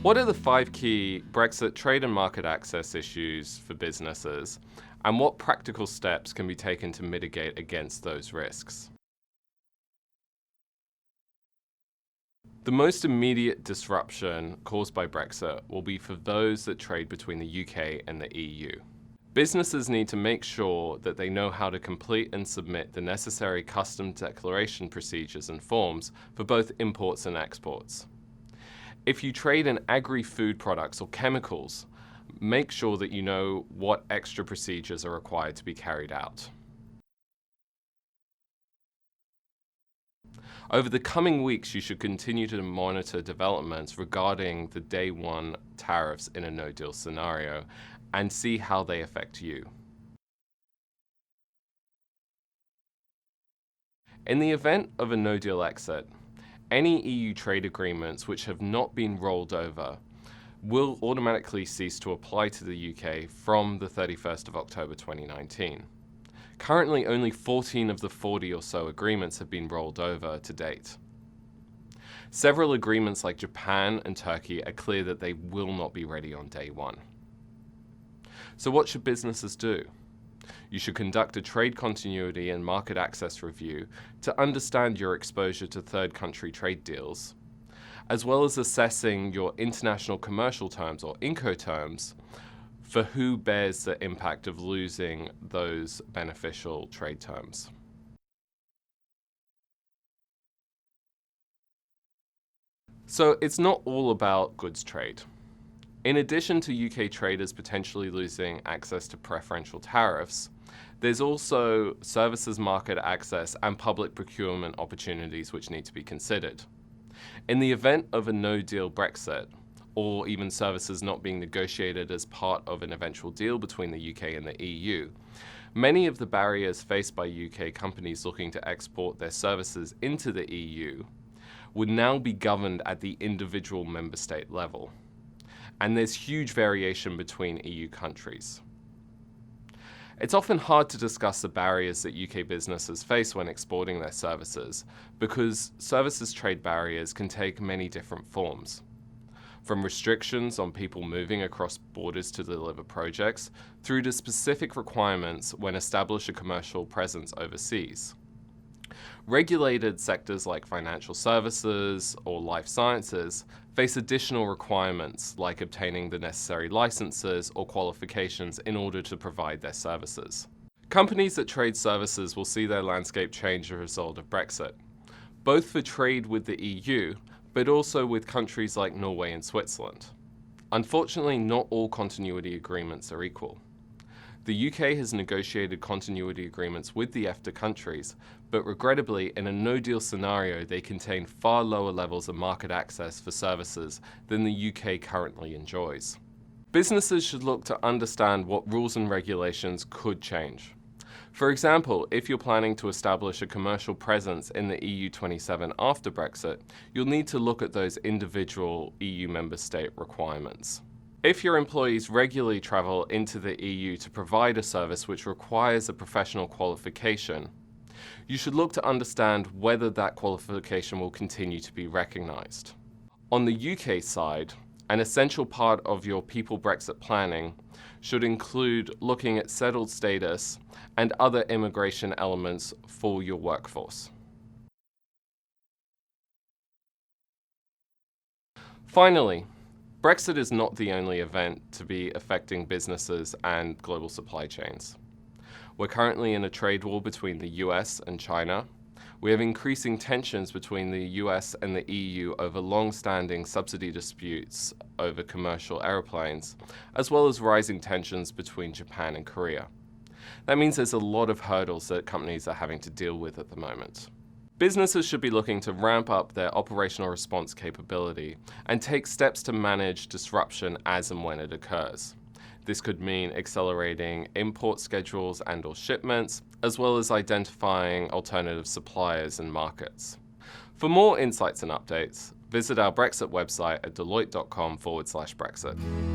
What are the 5 key Brexit trade and market access issues for businesses, and what practical steps can be taken to mitigate against those risks? The most immediate disruption caused by Brexit will be for those that trade between the UK and the EU. Businesses need to make sure that they know how to complete and submit the necessary customs declaration procedures and forms for both imports and exports. If you trade in agri-food products or chemicals, make sure that you know what extra procedures are required to be carried out. Over the coming weeks, you should continue to monitor developments regarding the day one tariffs in a no-deal scenario and see how they affect you. In the event of a no-deal exit, any EU trade agreements which have not been rolled over will automatically cease to apply to the UK from the 31st of October 2019. Currently, only 14 of the 40 or so agreements have been rolled over to date. Several agreements like Japan and Turkey are clear that they will not be ready on day one. So what should businesses do? You should conduct a trade continuity and market access review to understand your exposure to third country trade deals, as well as assessing your international commercial terms or Incoterms for who bears the impact of losing those beneficial trade terms. So it's not all about goods trade. In addition to UK traders potentially losing access to preferential tariffs, there's also services market access and public procurement opportunities which need to be considered. In the event of a no-deal Brexit, or even services not being negotiated as part of an eventual deal between the UK and the EU, many of the barriers faced by UK companies looking to export their services into the EU would now be governed at the individual member state level. And there's huge variation between EU countries. It's often hard to discuss the barriers that UK businesses face when exporting their services, because services trade barriers can take many different forms. From restrictions on people moving across borders to deliver projects, through to specific requirements when establish a commercial presence overseas. Regulated sectors like financial services or life sciences face additional requirements like obtaining the necessary licenses or qualifications in order to provide their services. Companies that trade services will see their landscape change as a result of Brexit, both for trade with the EU, but also with countries like Norway and Switzerland. Unfortunately, not all continuity agreements are equal. The UK has negotiated continuity agreements with the EFTA countries, but regrettably, in a no-deal scenario, they contain far lower levels of market access for services than the UK currently enjoys. Businesses should look to understand what rules and regulations could change. For example, if you're planning to establish a commercial presence in the EU 27 after Brexit, you'll need to look at those individual EU member state requirements. If your employees regularly travel into the EU to provide a service which requires a professional qualification, you should look to understand whether that qualification will continue to be recognised. On the UK side, an essential part of your people Brexit planning should include looking at settled status and other immigration elements for your workforce. Finally, Brexit is not the only event to be affecting businesses and global supply chains. We're currently in a trade war between the US and China. We have increasing tensions between the US and the EU over long-standing subsidy disputes over commercial aeroplanes, as well as rising tensions between Japan and Korea. That means there's a lot of hurdles that companies are having to deal with at the moment. Businesses should be looking to ramp up their operational response capability and take steps to manage disruption as and when it occurs. This could mean accelerating import schedules and/or shipments, as well as identifying alternative suppliers and markets. For more insights and updates, visit our Brexit website at deloitte.com/Brexit.